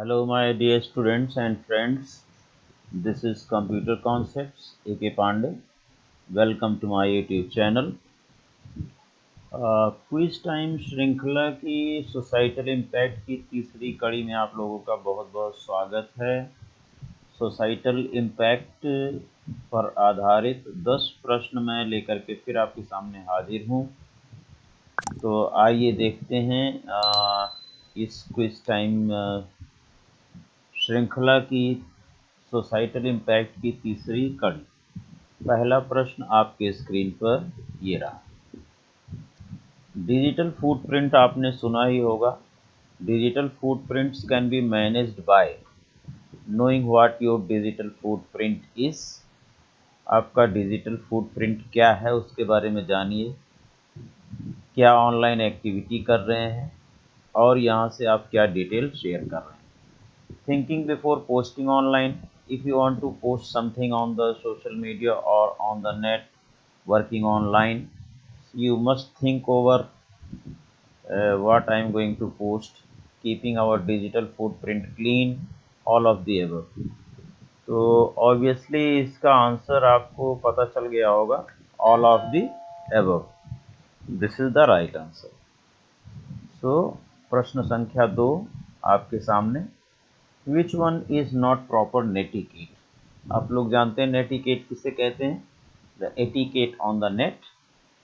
Hello, my dear students and friends. This is Computer Concepts, A.K. Pandey. Welcome to my YouTube channel. Quiz time श्रृंखला की societal impact की तीसरी कड़ी में आप लोगों का बहुत बहुत स्वागत है। सोसाइटल इम्पैक्ट पर आधारित 10 प्रश्न मैं लेकर के फिर आपके सामने हाजिर हूँ। तो आइए देखते हैं इस क्विज टाइम श्रृंखला की सोसाइटल इम्पैक्ट की तीसरी कड़ी। पहला प्रश्न आपके स्क्रीन पर ये रहा। डिजिटल फुटप्रिंट आपने सुना ही होगा। Digital footprints can be managed by knowing what your digital footprint is. आपका डिजिटल फुटप्रिंट क्या है उसके बारे में जानिए। क्या ऑनलाइन एक्टिविटी कर रहे हैं और यहाँ से आप क्या डिटेल शेयर कर रहे हैं। Thinking before posting online. If you want to post something on the social media or on the net, working online, you must think over what I am going to post, keeping our digital footprint clean, all of the above. तो obviously इसका answer आपको पता चल गया होगा, all of the above. This is the right answer. So प्रश्न संख्या 2 आपके सामने। Which one is not proper netiquette. आप लोग जानते हैं नेटिकेट किसे कहते हैं। The etiquette on the net,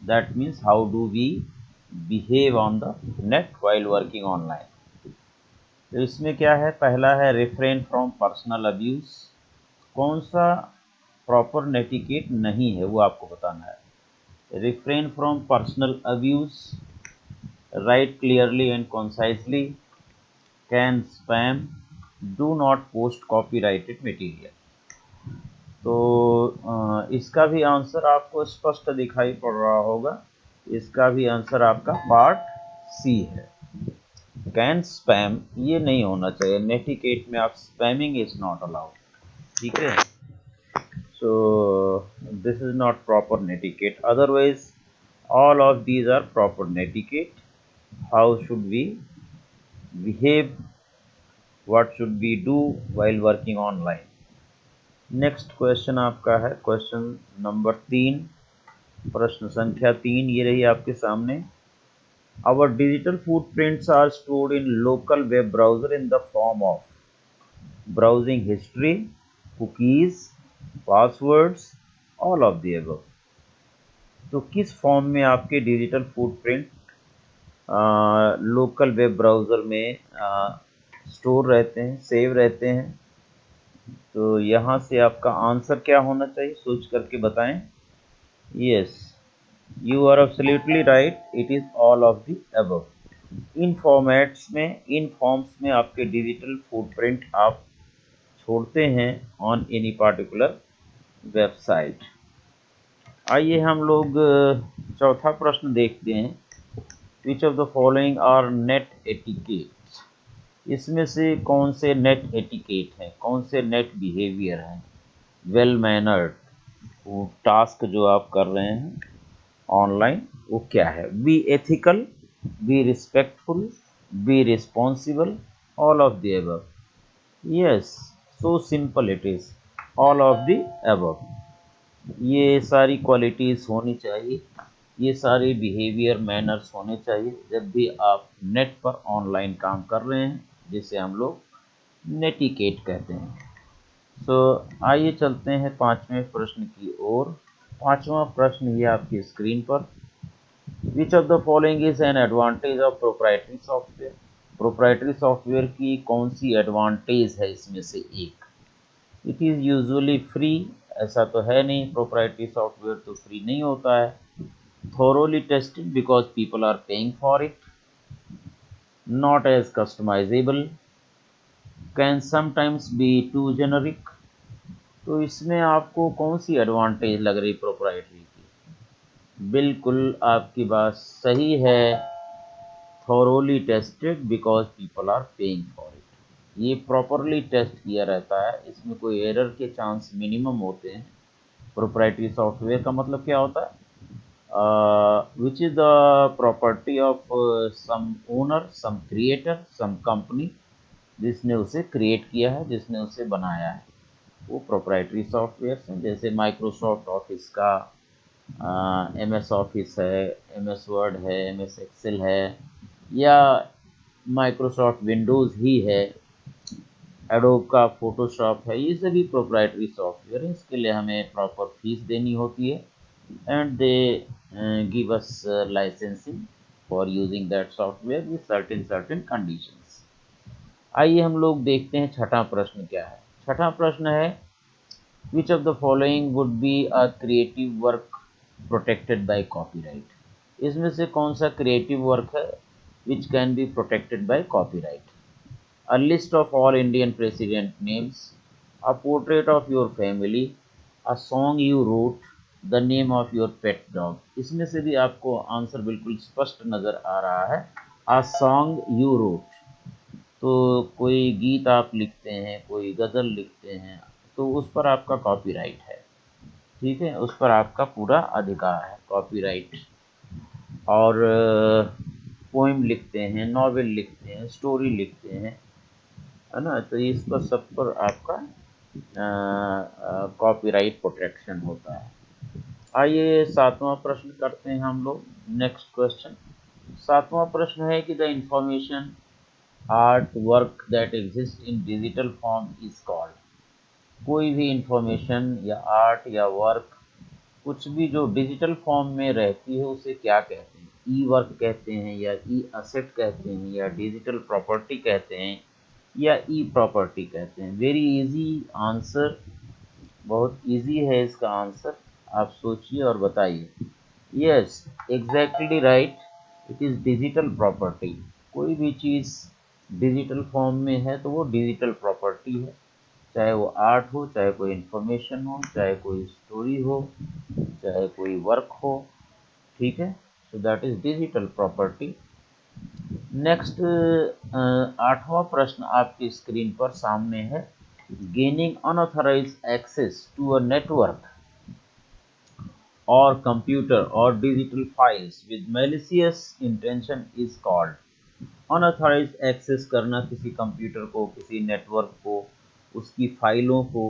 that means how do we behave on the net while working online. तो इसमें क्या है, पहला है रिफ्रेन फ्रॉम पर्सनल अब्यूज। कौन सा प्रॉपर नेटिकेट नहीं है वो आपको बताना है। Refrain from personal abuse, write clearly and concisely, can spam, do not post copyrighted material. तो इसका भी आंसर आपको स्पष्ट दिखाई पड़ रहा होगा। इसका भी आंसर आपका पार्ट सी है। कैन स्पैम ये नहीं होना चाहिए। नेटिकेट में आप स्पैमिंग इज नॉट अलाउड, ठीक है। So this is not proper netiquette. Otherwise all of these are proper netiquette. How should we behave, what should we do while working online। Next question आपका है क्वेश्चन नंबर 3, प्रश्न संख्या 3 ये रही आपके सामने। Our digital footprints are stored in local web browser in the form of browsing history, cookies, passwords, all of the above. तो किस फॉर्म में आपके digital footprint local web browser में स्टोर रहते हैं, सेव रहते हैं। तो यहाँ से आपका आंसर क्या होना चाहिए, सोच करके बताएं। Yes, you are absolutely right, it is all of the above. In formats में, इन फॉर्म्स में आपके डिजिटल फुटप्रिंट आप छोड़ते हैं ऑन एनी पार्टिकुलर वेबसाइट। आइए हम लोग चौथा प्रश्न देखते हैं। Which of the following are net etiquettes. इसमें से कौन से नेट एटिकेट हैं, कौन से नेट बिहेवियर हैं। वेल मैनर्ड, वो टास्क जो आप कर रहे हैं ऑनलाइन वो क्या है। Be ethical, be respectful, be responsible, all of the above. Yes, so simple it is, all of the above. ये सारी क्वालिटीज होनी चाहिए, ये सारे बिहेवियर मैनर्स होने चाहिए जब भी आप नेट पर ऑनलाइन काम कर रहे हैं, जिसे हम लोग नेटिकेट कहते हैं। सो आइए चलते हैं पांचवें प्रश्न की ओर। पांचवा प्रश्न ये आपकी स्क्रीन पर। विच of the following is an advantage of proprietary software. Proprietary software की कौन सी एडवांटेज है इसमें से एक। इट इज यूजुअली फ्री, ऐसा तो है नहीं, प्रोप्राइटरी सॉफ्टवेयर तो फ्री नहीं होता है। Thoroughly tested because people are paying for it, not as customisable, can sometimes be too generic. तो इसमें आपको कौन सी एडवांटेज लग रही प्रोप्राइटरी की। बिल्कुल आपकी बात सही है, thoroughly tested because people are paying for it. ये प्रॉपरली टेस्ट किया रहता है, इसमें कोई एरर के चांस मिनिमम होते हैं। प्रोप्राइटरी सॉफ्टवेयर का मतलब क्या होता है, which is the property of some owner, some creator, some company, जिसने उसे क्रिएट किया है, जिसने उसे बनाया है, वो प्रोप्राइटरी सॉफ्टवेयर हैं। जैसे माइक्रोसॉफ्ट ऑफिस का MS ऑफिस है, MS वर्ड है, MS एक्सेल है, या माइक्रोसॉफ्ट विंडोज़ ही है, एडोब का फोटोशॉप है, ये सभी प्रोप्राइटरी सॉफ्टवेयर हैं। इसके लिए हमें प्रॉपर फीस देनी होती है, and they give us licensing for using that software with certain conditions. आइए हम लोग देखते हैं छठा प्रश्न क्या है। छठा प्रश्न है, which of the following would be a creative work protected by copyright? इसमें से कौन सा क्रिएटिव वर्क है which can be protected by copyright? A list of all Indian president names, a portrait of your family, a song you wrote, the name of your pet dog. इसमें से भी आपको answer बिल्कुल स्पष्ट नजर आ रहा है, a song you wrote। तो कोई गीत आप लिखते हैं, कोई गज़ल लिखते हैं, तो उस पर आपका कॉपीराइट है, ठीक है, उस पर आपका पूरा अधिकार है, कॉपीराइट। और पोइम लिखते हैं, नॉवेल लिखते हैं, स्टोरी लिखते हैं, है ना, तो इस पर सब पर आपका कॉपीराइट प्रोटेक्शन होता है। आइए सातवां प्रश्न करते हैं हम लोग। नेक्स्ट क्वेश्चन, सातवां प्रश्न है कि the information art work that exist in digital form is called. कोई भी इंफॉर्मेशन या आर्ट या वर्क, कुछ भी जो डिजिटल फॉर्म में रहती है, उसे क्या कहते हैं? ई वर्क कहते हैं, या ई असेट कहते हैं, या डिजिटल प्रॉपर्टी कहते हैं, या ई प्रॉपर्टी कहते हैं? वेरी इजी आंसर, बहुत इजी है इसका आंसर, आप सोचिए और बताइए। Yes, exactly right, it is digital property. कोई भी चीज़ डिजिटल फॉर्म में है तो वो डिजिटल प्रॉपर्टी है, चाहे वो आर्ट हो, चाहे कोई इंफॉर्मेशन हो, चाहे कोई स्टोरी हो, चाहे कोई वर्क हो, ठीक है, so that is digital property. Next, आठवां प्रश्न आपकी स्क्रीन पर सामने है, gaining unauthorise access to a network or computer or digital files with malicious intention is called। Unauthorise access करना किसी कंप्यूटर को, किसी नेटवर्क को, उसकी फाइलों को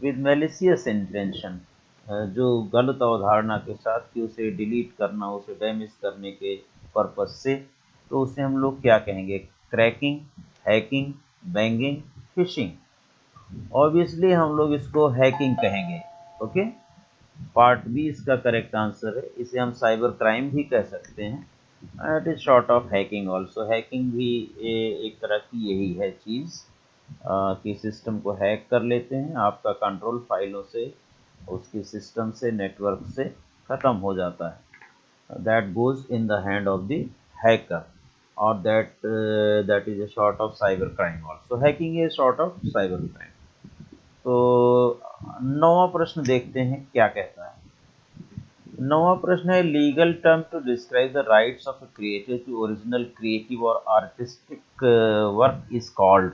विद मैलिसियस इंटेंशन, जो गलत अवधारणा के साथ कि उसे डिलीट करना, उसे डैमेज करने के पर्पज से, तो उसे हम लोग क्या कहेंगे? Cracking, hacking, banging, fishing. Obviously हम लोग इसको हैकिंग कहेंगे। ओके, पार्ट बी इसका करेक्ट आंसर है। इसे हम साइबर क्राइम भी कह सकते हैं, it is short of hacking also. Hacking भी एक तरह की यही है चीज़, कि सिस्टम को हैक कर लेते हैं, आपका कंट्रोल फाइलों से, उसकी सिस्टम से, नेटवर्क से ख़त्म हो जाता है। That goes in the hand of the hacker, और that is a sort of cyber crime also. Hacking is sort of cyber crime. तो नौवां प्रश्न देखते हैं क्या कहता है। नौवां प्रश्न है, legal term to describe the rights of a creator to original creative और artistic work is called.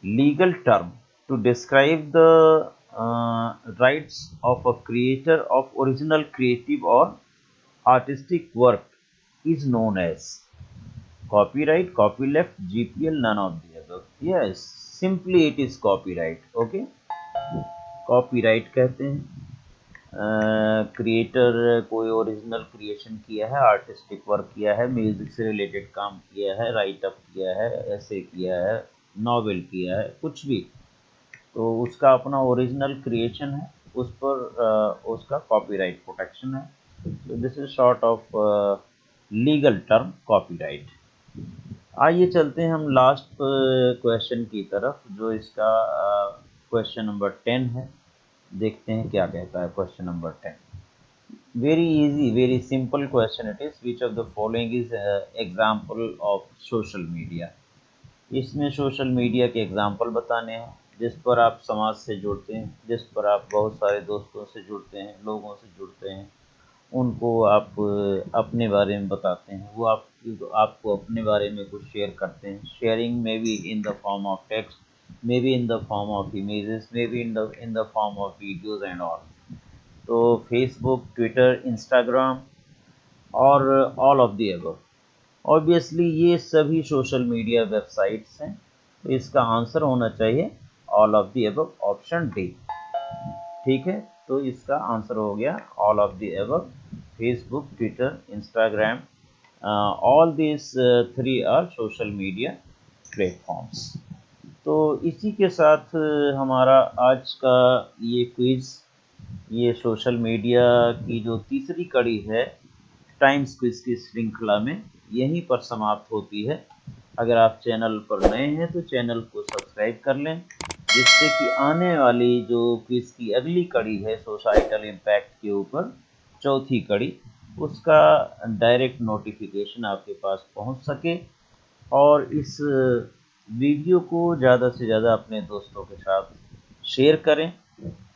Legal term to describe the rights of a creator of original creative और artistic work is known as copyright, copyleft, GPL, none of the above. Yes, simply it is copyright. Okay, copyright कहते हैं creator कोई original creation किया है, artistic work किया है, music से related काम किया है, राइट अप किया है, ऐसे किया है, नॉवेल किया है, कुछ भी, तो उसका अपना ओरिजिनल क्रिएशन है, उस पर उसका कॉपीराइट प्रोटेक्शन है। तो this is sort of legal term copyright. आइए चलते हैं हम लास्ट क्वेश्चन की तरफ, जो इसका क्वेश्चन नंबर 10 है। देखते हैं क्या कहता है question number 10। Very easy, very simple question it is, which of the following is example of social media. इसमें सोशल मीडिया के एग्जाम्पल बताने हैं, जिस पर आप समाज से जुड़ते हैं, जिस पर आप बहुत सारे दोस्तों से जुड़ते हैं, लोगों से जुड़ते हैं, उनको आप अपने बारे में बताते हैं, वो आपको अपने बारे में कुछ शेयर करते हैं। Sharing may be in the form of text, may be in the form of images, may be in the form of videos and all. तो फेसबुक, ट्विटर, इंस्टाग्राम और all of the above. Obviously ये सभी social media websites हैं, तो इसका answer होना चाहिए all of the above, option D. ठीक है, तो इसका आंसर हो गया all of the above. Facebook, Twitter, Instagram, all this three are social media platforms. तो इसी के साथ हमारा आज का ये क्विज़, ये सोशल मीडिया की जो तीसरी कड़ी है टाइम्स क्विज की श्रृंखला में, यहीं पर समाप्त होती है। अगर आप चैनल पर नए हैं तो चैनल को सब्सक्राइब कर लें, जिससे कि आने वाली जो क्विज की अगली कड़ी है सोसाइटल इम्पैक्ट के ऊपर, चौथी कड़ी, उसका डायरेक्ट नोटिफिकेशन आपके पास पहुंच सके। और इस वीडियो को ज़्यादा से ज़्यादा अपने दोस्तों के साथ शेयर करें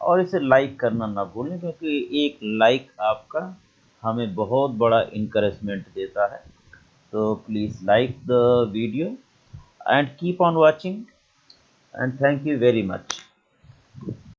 और इसे लाइक करना ना भूलें, क्योंकि एक लाइक आपका हमें बहुत बड़ा इनकरेजमेंट देता है। तो please like the video and keep on watching, and thank you very much.